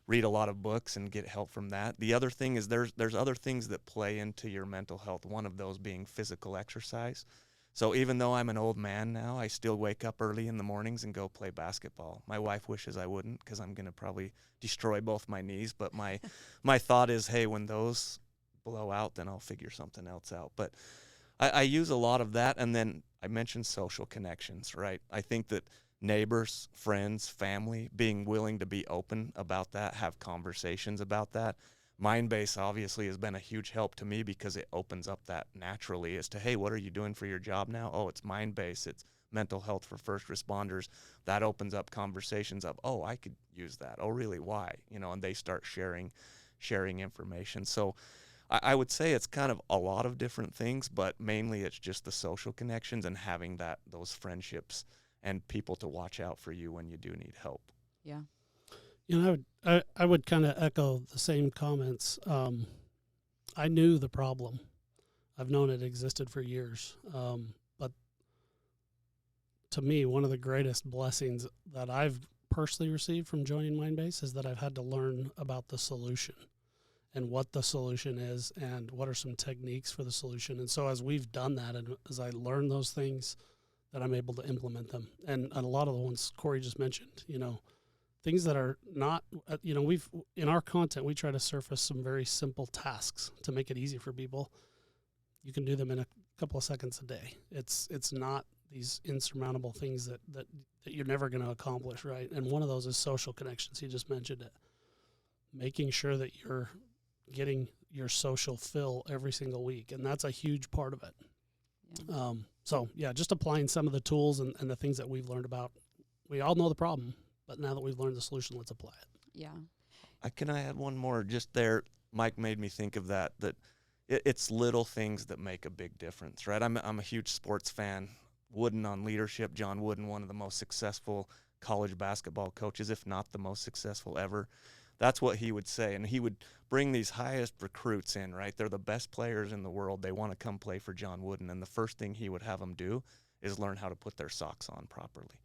Read a lot of books and get help from that. The other thing is there's other things that play into your mental health, one of those being physical exercise. So even though I'm an old man now, I still wake up early in the mornings and go play basketball. My wife wishes I wouldn't, because I'm going to probably destroy both my knees. But my thought is, hey, when those blow out, then I'll figure something else out. But I use a lot of that. And then I mentioned social connections, right? I think that neighbors, friends, family, being willing to be open about that, have conversations about that. Mindbase obviously has been a huge help to me because it opens up that naturally as to, hey, what are you doing for your job now? Oh, it's Mindbase. It's mental health for first responders. That opens up conversations of, oh, I could use that. Oh, really? Why? And they start sharing information. So I would say it's kind of a lot of different things, but mainly it's just the social connections and having those friendships and people to watch out for you when you do need help. Yeah. I would kind of echo the same comments. I knew the problem. I've known it existed for years. But to me, one of the greatest blessings that I've personally received from joining Mindbase is that I've had to learn about the solution and what the solution is and what are some techniques for the solution. And so as we've done that, and as I learn those things, that I'm able to implement them. And a lot of the ones Corey just mentioned, things that are not, we've, in our content, we try to surface some very simple tasks to make it easy for people. You can do them in a couple of seconds a day. It's not these insurmountable things that you're never going to accomplish, right? And one of those is social connections. You just mentioned it. Making sure that you're getting your social fill every single week. And that's a huge part of it. Yeah. Just applying some of the tools and the things that we've learned about. We all know the problem, but now that we've learned the solution, let's apply it. Yeah. Can I add one more just there? Mike made me think of that it's little things that make a big difference, right? I'm a huge sports fan. Wooden on leadership, John Wooden, one of the most successful college basketball coaches, if not the most successful ever. That's what he would say. And he would bring these highest recruits in, right? They're the best players in the world. They want to come play for John Wooden. And the first thing he would have them do is learn how to put their socks on properly.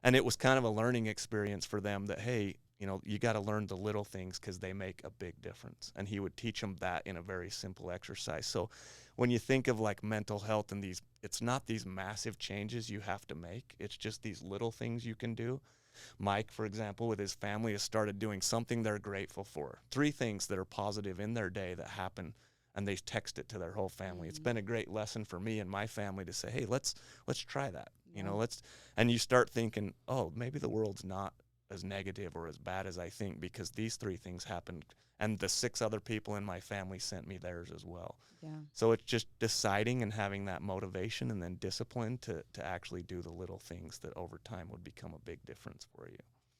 And it was kind of a learning experience for them that, hey, you got to learn the little things because they make a big difference. And he would teach them that in a very simple exercise. So when you think of like mental health and it's not these massive changes you have to make. It's just these little things you can do. Mike, for example, with his family has started doing something they're grateful for. 3 things that are positive in their day that happen, and they text it to their whole family. Mm-hmm. It's been a great lesson for me and my family to say, hey, let's try that. Yeah. And you start thinking, oh, maybe the world's not as negative or as bad as I think because these 3 things happened, and the 6 other people in my family sent me theirs as well. Yeah. So it's just deciding and having that motivation and then discipline to actually do the little things that over time would become a big difference for you.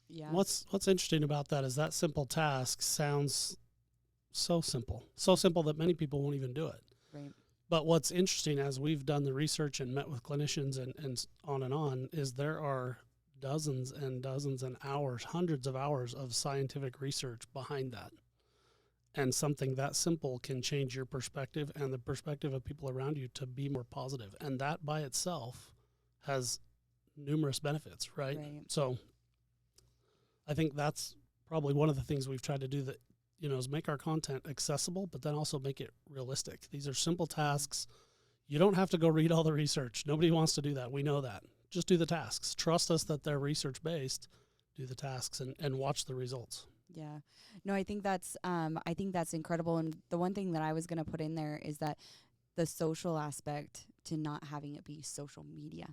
Yeah. What's interesting about that is that simple task sounds so simple that many people won't even do it. Right. But what's interesting, as we've done the research and met with clinicians and on, is there are dozens and dozens and hours, hundreds of hours of scientific research behind that. And something that simple can change your perspective and the perspective of people around you to be more positive. And that by itself has numerous benefits, right? So I think that's probably one of the things we've tried to do that, is make our content accessible, but then also make it realistic. These are simple tasks. You don't have to go read all the research. Nobody wants to do that. We know that. Just do the tasks. Trust us that they're research-based. Do the tasks and watch the results. Yeah. No, I think that's incredible. And the one thing that I was going to put in there is that the social aspect to not having it be social media.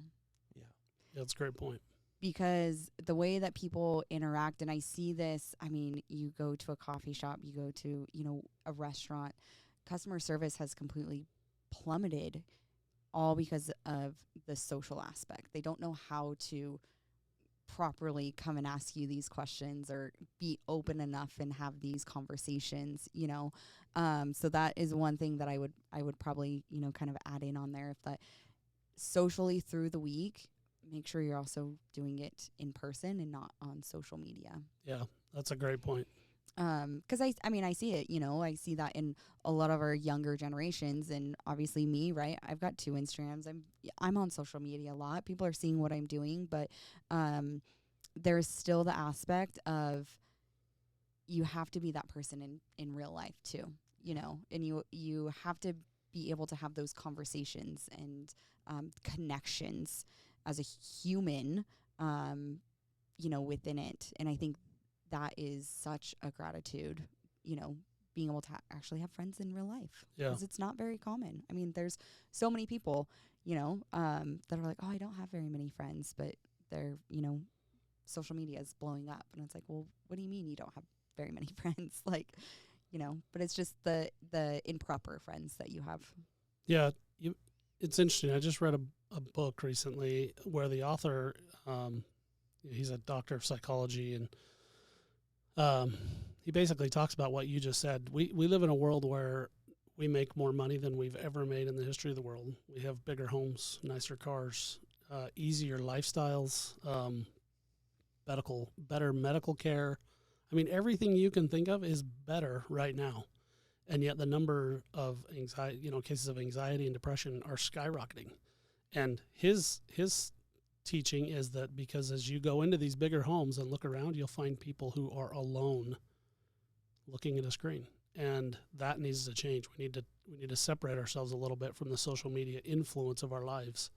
Yeah, that's a great point. Because the way that people interact, and I see this, you go to a coffee shop, you go to, a restaurant, customer service has completely plummeted all because of the social aspect. They don't know how to properly come and ask you these questions or be open enough and have these conversations, you know. So that is one thing that I would probably, you know, kind of add in on there. If that socially through the week, make sure you're also doing it in person and not on social media. Yeah, that's a great point. Because I mean, I see it, you know, I see that in a lot of our younger generations, and obviously me, right? I've got 2 Instagrams. I'm on social media a lot. People are seeing what I'm doing, but there's still the aspect of you have to be that person in real life too, you know, and you have to be able to have those conversations and connections as a human, you know, within it. And I think that is such a gratitude, you know, being able to actually have friends in real life. Yeah. Because it's not very common. I mean, there's so many people, you know, that are like, oh, I don't have very many friends, but they're, you know, social media is blowing up. And it's like, well, what do you mean you don't have very many friends? Like, you know, but it's just the improper friends that you have. Yeah. It's interesting. I just read a book recently where the author, he's a doctor of psychology, and he basically talks about what you just said. We live in a world where we make more money than we've ever made in the history of the world. We have bigger homes, nicer cars, easier lifestyles, better medical care. I mean, everything you can think of is better right now. And yet the number of anxiety, you know, cases of anxiety and depression are skyrocketing. And his teaching is that because as you go into these bigger homes and look around, you'll find people who are alone looking at a screen. And that needs to change. We need to separate ourselves a little bit from the social media influence of our lives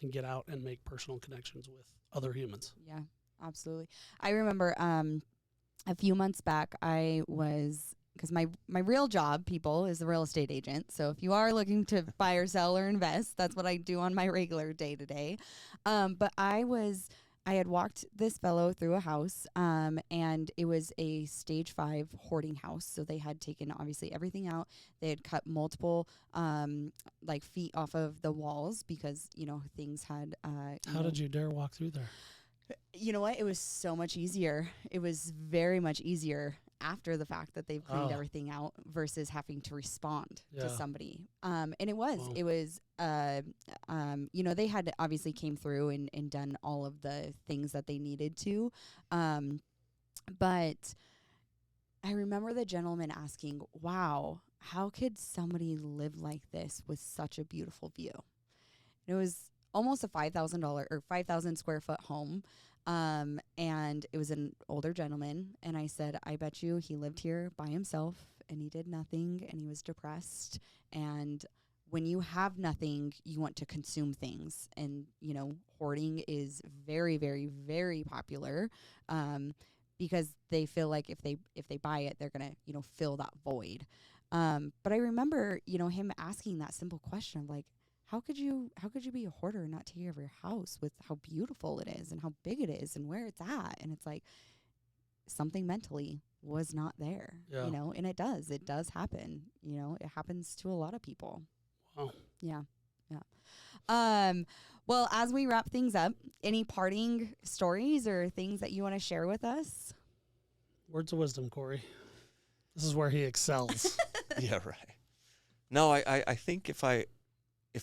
and get out and make personal connections with other humans. Yeah, absolutely. I remember a few months back, I was, because my real job, people, is a real estate agent. So if you are looking to buy or sell or invest, that's what I do on my regular day-to-day. But I had walked this fellow through a house, and it was a stage 5 hoarding house. So they had taken obviously everything out. They had cut multiple like feet off of the walls because, you know, things had. How did you dare walk through there? You know what? It was so much easier. It was very much easier after the fact that they've cleaned everything out versus having to respond to somebody. And it was, you know, they had obviously came through and done all of the things that they needed to. But I remember the gentleman asking, wow, how could somebody live like this with such a beautiful view? And it was almost a $5,000 or 5,000 square foot home. And it was an older gentleman. And I said, I bet you he lived here by himself and he did nothing and he was depressed. And when you have nothing, you want to consume things. And, you know, hoarding is very, very, very popular, because they feel like if they buy it, they're going to, you know, fill that void. But I remember, you know, him asking that simple question of like, how could you be a hoarder and not take care of your house with how beautiful it is and how big it is and where it's at? And it's like something mentally was not there, you know, and it does happen. You know, it happens to a lot of people. Wow. Yeah. Yeah. Well, as we wrap things up, any parting stories or things that you want to share with us? Words of wisdom, Corey. This is where he excels. Yeah, right. No, I think if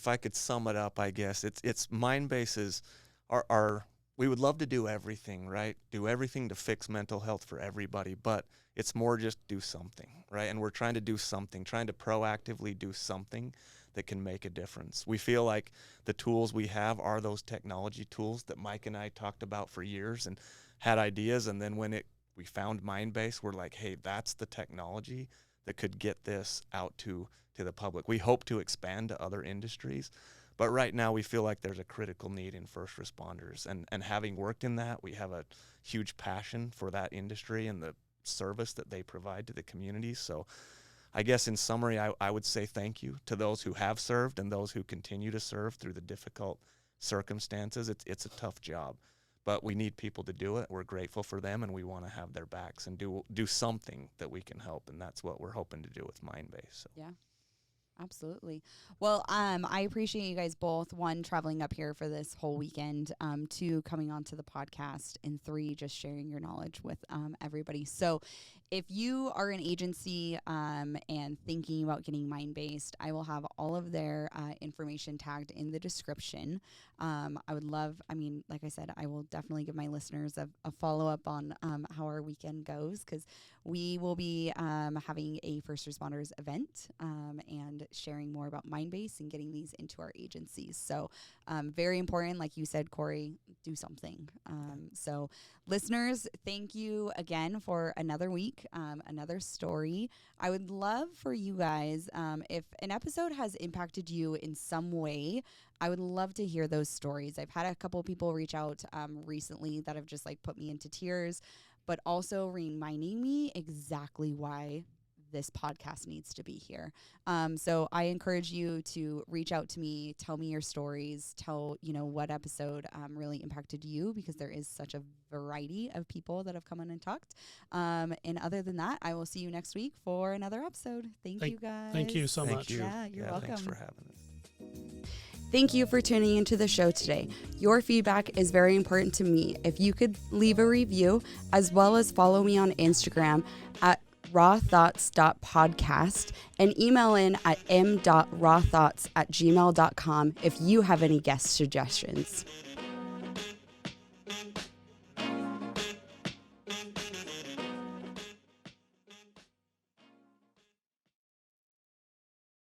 I could sum it up, I guess it's Mindbase is our we would love to do everything, right? Do everything to fix mental health for everybody, but it's more just do something, right? And we're trying to do something, trying to proactively do something that can make a difference. We feel like the tools we have are those technology tools that Mike and I talked about for years and had ideas, and then when we found Mindbase, we're like, hey, that's the technology that could get this out to the public. We hope to expand to other industries, but right now we feel like there's a critical need in first responders. And having worked in that, we have a huge passion for that industry and the service that they provide to the community. So I guess in summary, I would say thank you to those who have served and those who continue to serve through the difficult circumstances. It's a tough job, but we need people to do it. We're grateful for them, and we want to have their backs and do something that we can help, and that's what we're hoping to do with Mindbase. So. Yeah. Absolutely. Well, I appreciate you guys both, 1, traveling up here for this whole weekend, 2, coming onto the podcast, and 3, just sharing your knowledge with everybody. So if you are an agency and thinking about getting Mindbase, I will have all of their information tagged in the description. I would love, like I said, I will definitely give my listeners a follow-up on how our weekend goes, because we will be having a first responders event and sharing more about Mindbase and getting these into our agencies. So very important, like you said, Corey, do something. So listeners, thank you again for another week, another story. I would love for you guys, if an episode has impacted you in some way, I would love to hear those stories. I've had a couple people reach out recently that have just like put me into tears, but also reminding me exactly why this podcast needs to be here. So I encourage you to reach out to me, tell me your stories, tell, what episode really impacted you, because there is such a variety of people that have come on and talked. And other than that, I will see you next week for another episode. Thank you guys. Thank you so much. Yeah, you're welcome. Thanks for having us. Thank you for tuning into the show today. Your feedback is very important to me. If you could leave a review, as well as follow me on Instagram at rawthoughts.podcast and email in at m.rawthoughts@gmail.com if you have any guest suggestions.